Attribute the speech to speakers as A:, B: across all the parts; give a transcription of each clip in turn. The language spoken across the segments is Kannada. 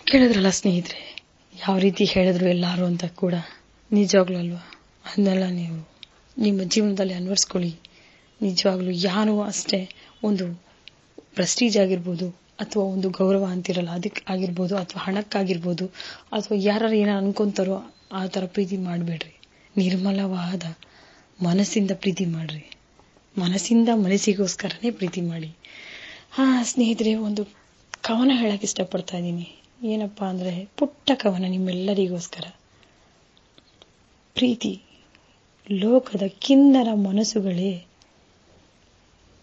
A: ಕೇಳಿದ್ರಲ್ಲ ಸ್ನೇಹಿತರೆ, ಯಾವ ರೀತಿ ಹೇಳಿದ್ರು ಎಲ್ಲರೂ ಅಂತ ಕೂಡ. ನಿಜವಾಗ್ಲೂ ಅಲ್ವಾ? ಅದನ್ನೆಲ್ಲ ನೀವು ನಿಮ್ಮ ಜೀವನದಲ್ಲಿ ಅನ್ವರ್ಸ್ಕೊಳ್ಳಿ. ನಿಜವಾಗ್ಲೂ ಯಾರು ಅಷ್ಟೇ ಒಂದು ಪ್ರೆಸ್ಟೀಜ್ ಆಗಿರ್ಬೋದು ಅಥವಾ ಒಂದು ಗೌರವ ಅಂತಿರಲ್ಲ ಅದಕ್ಕೆ ಆಗಿರ್ಬೋದು ಅಥವಾ ಹಣಕ್ಕಾಗಿರ್ಬೋದು ಅಥವಾ ಯಾರು ಏನಾರು ಅನ್ಕೊಂತಾರೋ ಆ ಥರ ಪ್ರೀತಿ ಮಾಡಬೇಡ್ರಿ. ನಿರ್ಮಲವಾದ ಮನಸ್ಸಿಂದ ಪ್ರೀತಿ ಮಾಡ್ರಿ. ಮನಸ್ಸಿಂದ ಮನಸ್ಸಿಗೋಸ್ಕರನೇ ಪ್ರೀತಿ ಮಾಡಿ. ಸ್ನೇಹಿತರೆ, ಒಂದು ಕವನ ಹೇಳಕ್ ಇಷ್ಟಪಡ್ತಾ ಇದ್ದೀನಿ. ಏನಪ್ಪಾ ಅಂದ್ರೆ, ಪುಟ್ಟ ಕವನ ನಿಮ್ಮೆಲ್ಲರಿಗೋಸ್ಕರ. ಪ್ರೀತಿ ಲೋಕದ ಕಿನ್ನರ ಮನಸ್ಸುಗಳೇ,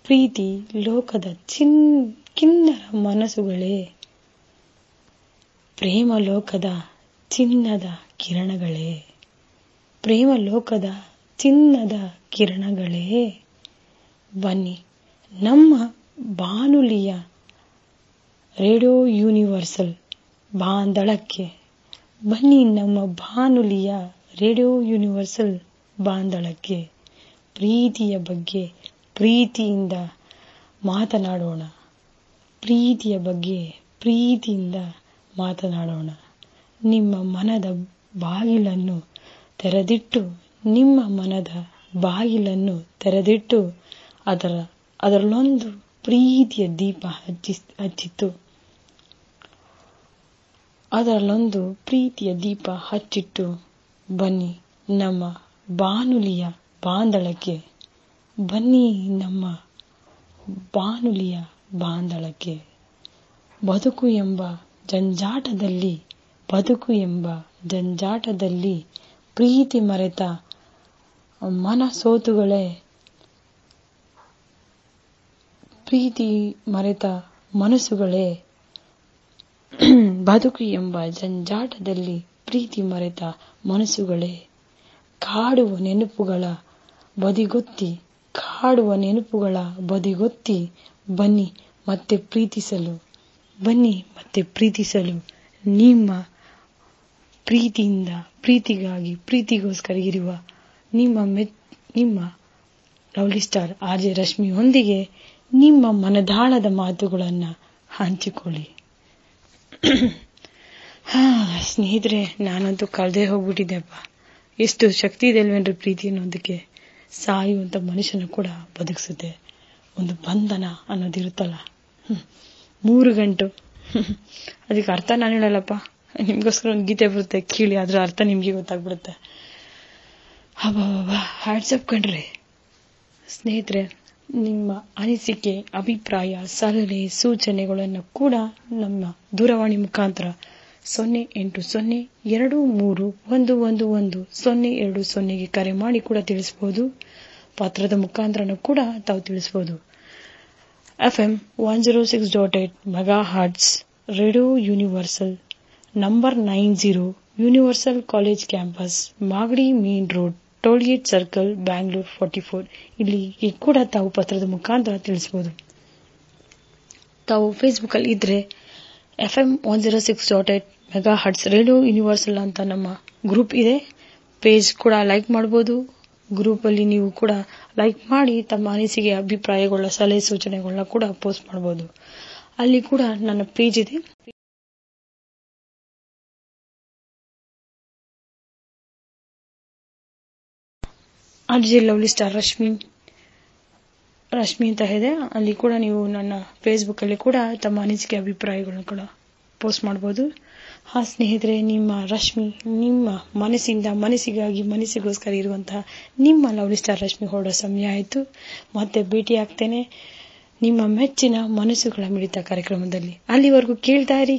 A: ಪ್ರೀತಿ ಲೋಕದ ಕಿನ್ನರ ಮನಸ್ಸುಗಳೇ, ಪ್ರೇಮ ಲೋಕದ ಚಿನ್ನದ ಕಿರಣಗಳೇ, ಪ್ರೇಮ ಲೋಕದ ಚಿನ್ನದ ಕಿರಣಗಳೇ, ಬನ್ನಿ ನಮ್ಮ ಬಾನುಲಿಯ ರೇಡಿಯೋ ಯೂನಿವರ್ಸಲ್ ಬಾಂದಳಕ್ಕೆ, ಬನ್ನಿ ನಮ್ಮ ಬಾನುಲಿಯ ರೇಡಿಯೋ ಯೂನಿವರ್ಸಲ್ ಬಾಂದಳಕ್ಕೆ. ಪ್ರೀತಿಯ ಬಗ್ಗೆ ಪ್ರೀತಿಯಿಂದ ಮಾತನಾಡೋಣ. ಪ್ರೀತಿಯ ಬಗ್ಗೆ ಪ್ರೀತಿಯಿಂದ ಮಾತನಾಡೋಣ. ನಿಮ್ಮ ಮನದ ಬಾಗಿಲನ್ನು ತೆರೆದಿಟ್ಟು, ನಿಮ್ಮ ಮನದ ಬಾಗಿಲನ್ನು ತೆರೆದಿಟ್ಟು ಅದರಲ್ಲೊಂದು ಪ್ರೀತಿಯ ದೀಪ ಹಚ್ಚಿತ್ತು. ಅದರಲ್ಲೊಂದು ಪ್ರೀತಿಯ ದೀಪ ಹಚ್ಚಿಟ್ಟು ಬನ್ನಿ ನಮ್ಮ ಬಾನುಲಿಯ ಬಾಂದಳಕ್ಕೆ. ಬನ್ನಿ ನಮ್ಮ ಬಾನುಲಿಯ ಬಾಂದಳಕ್ಕೆ. ಬದುಕು ಎಂಬ ಜಂಜಾಟದಲ್ಲಿ ಪ್ರೀತಿ ಮರೆತ ಮನಸ್ಸುಗಳೇ, ಬದುಕು ಎಂಬ ಜಂಜಾಟದಲ್ಲಿ ಪ್ರೀತಿ ಮರೆತ ಮನಸ್ಸುಗಳೇ, ಕಾಡುವ ನೆನಪುಗಳ ಬದಿಗೊತ್ತಿ ಬನ್ನಿ ಮತ್ತೆ ಪ್ರೀತಿಸಲು. ನಿಮ್ಮ ಪ್ರೀತಿಯಿಂದ, ಪ್ರೀತಿಗಾಗಿ, ಪ್ರೀತಿಗೋಸ್ಕರ ಇರುವ ನಿಮ್ಮ ಲವ್ಲಿ ಸ್ಟಾರ್ ಆರ್.ಜೆ. ರಶ್ಮಿಯೊಂದಿಗೆ ನಿಮ್ಮ ಮನದಾಳದ ಮಾತುಗಳನ್ನ ಹಂಚಿಕೊಳ್ಳಿ. ಸ್ನೇಹಿತರೆ, ನಾನಂತೂ ಕಳೆದೇ ಹೋಗ್ಬಿಟ್ಟಿದ್ದೆಪ್ಪ. ಎಷ್ಟು ಶಕ್ತಿ ಇದೆ ಅಲ್ವೇನ್ರಿ ಪ್ರೀತಿ ಅನ್ನೋದಕ್ಕೆ. ಸಾಯುವಂತ ಮನುಷ್ಯನ ಕೂಡ ಬದುಕಿಸುತ್ತೆ. ಒಂದು ಬಂಧನ ಅನ್ನೋದಿರುತ್ತಲ್ಲ, 3 ಗಂಟು. ಅದಕ್ಕೆ ಅರ್ಥ ನಾನು ಹೇಳಲ್ಲಪ್ಪ, ನಿಮ್ಗೋಸ್ಕರ ಒಂದು ಗೀತೆ ಬರುತ್ತೆ, ಕೇಳಿ. ಅದ್ರ ಅರ್ಥ ನಿಮ್ಗೆ ಗೊತ್ತಾಗ್ಬಿಡುತ್ತೆ. ಹ್ಯಾಟ್ಸಪ್ ಕಣ್ರಿ. ಸ್ನೇಹಿತರೆ, ನಿಮ್ಮ ಅನಿಸಿಕೆ, ಅಭಿಪ್ರಾಯ, ಸಲಹೆ, ಸೂಚನೆಗಳನ್ನು ಕೂಡ ನಮ್ಮ ದೂರವಾಣಿ ಮುಖಾಂತರ 080-23111020 ಕರೆ ಮಾಡಿ ಕೂಡ ತಿಳಿಸಬಹುದು. ಪತ್ರದ ಮುಖಾಂತರನೂ ಕೂಡ ತಾವು ತಿಳಿಸಬಹುದು. FM 106.8 megahertz radio universal, number 90, universal college campus, Magadi main road, toll gate circle, Bangalore 44. ಇಲ್ಲಿಗೆ ಕೂಡ ತಾವು ಪತ್ರದ ಮುಖಾಂತರ ತಿಳಿಸಬಹುದು. ತಾವು ಫೇಸ್ಬುಕ್ ಅಲ್ಲಿ ಇದ್ರೆ FM 106.8 ಮೆಗಾಹರ್ಟ್ಸ್ ರೇಡಿಯೋ ಯೂನಿವರ್ಸಲ್ ಅಂತ ನಮ್ಮ ಗ್ರೂಪ್ ಇದೆ. ಪೇಜ್ ಕೂಡ ಲೈಕ್ ಮಾಡಬಹುದು. ಗ್ರೂಪ್ ಅಲ್ಲಿ ನೀವು ಕೂಡ ಲೈಕ್ ಮಾಡಿ ತಮ್ಮ ಅನಿಸಿಕೆ, ಅಭಿಪ್ರಾಯಗಳ, ಸಲಹೆ, ಸೂಚನೆಗಳನ್ನ ಕೂಡ ಪೋಸ್ಟ್ ಮಾಡಬಹುದು. ಅಲ್ಲಿ ಕೂಡ ನನ್ನ ಪೇಜ್ ಇದೆ. ಆರ್.ಜೆ. ಲವ್ಲಿ ಸ್ಟಾರ್ ರಶ್ಮಿ ಅಂತ ಇದೆ. ಅಲ್ಲಿ ಕೂಡ ನೀವು ನನ್ನ ಫೇಸ್ಬುಕ್ ಅಲ್ಲಿ ಕೂಡ ತಮ್ಮ ಅನಿಸಿಕೆ, ಅಭಿಪ್ರಾಯಗಳನ್ನ ಕೂಡ ಪೋಸ್ಟ್ ಮಾಡಬಹುದು. ಸ್ನೇಹಿತರೆ, ನಿಮ್ಮ ರಶ್ಮಿ ನಿಮ್ಮ ಮನಸ್ಸಿಂದ ಮನಸ್ಸಿಗಾಗಿ, ಮನಸ್ಸಿಗೋಸ್ಕರ ಇರುವಂತಹ ನಿಮ್ಮ ಲವ್ಲಿ ಸ್ಟಾರ್ ರಶ್ಮಿ ಹೊರಡೋ ಸಮಯ ಆಯಿತು. ಮತ್ತೆ ಭೇಟಿ ಆಗ್ತೇನೆ ನಿಮ್ಮ ಮೆಚ್ಚಿನ ಮನಸ್ಸುಗಳ ಮಿಡಿತ ಕಾರ್ಯಕ್ರಮದಲ್ಲಿ. ಅಲ್ಲಿವರೆಗೂ ಕೇಳ್ತಾ ಇರಿ.